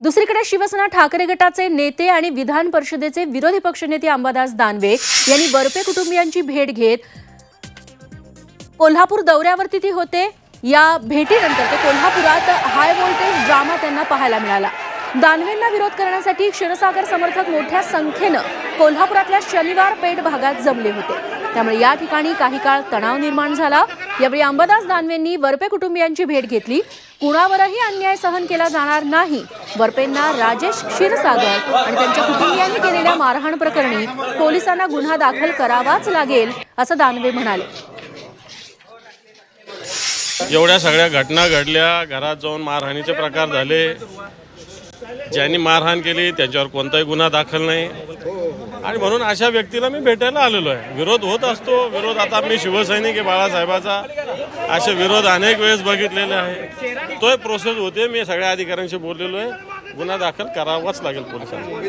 दुसरीकडे शिवसेना ठाकरे गटाचे नेते आणि विधान परिषदेचे विरोधी पक्षनेते अंबादास दानवे यांनी वरपे कुटुंबियांची भेट घेत कोल्हापूर दौऱ्यावरती ती होते। या भेटीनंतर ते कोल्हापुरात हाय व्होल्टेज ड्रामा त्यांना पाहायला मिळाला। दानवेंना विरोध करण्यासाठी क्षीरसागर समर्थक मोठ्या संख्येने कोल्हापुरातल्या शनिवार पेठ भागात जमले होते, त्यामुळे या ठिकाणी काही काळ तणाव निर्माण झाला। यावेळी अंबादास दानवेंनी वरपे कुटुंबियांची भेट घेतली। कुणावरही अन्याय सहन केला जाणार नाही। वरपेंना राजेश क्षीरसागर आणि त्यांच्या कुटुंबियांनी केलेल्या मारहाण प्रकरणी पोलिसांना गुन्हा दाखल करावाच लागेल असं दानवे म्हणाले। एवढ्या सगळ्या घटना घडल्या, घरात जाऊन मारहाणीचे प्रकार झाले, ज्यांनी मारहाण केली त्यांच्यावर कोणताही गुन्हा दाखल नाही आणि म्हणून अशा व्यक्तीला मी भेटायला आलेलो आहे। विरोध होत असतो, विरोध आता मी शिवसैनिक आहे बाळासाहेबाचा, असे विरोध अनेक वेळेस बघितलेले आहे। तो प्रोसेस होते। मी सगळ्या अधिकाऱ्यांशी बोललेलो आहे, गुन्हा दाखल करावाच लागेल पोलिसांनी।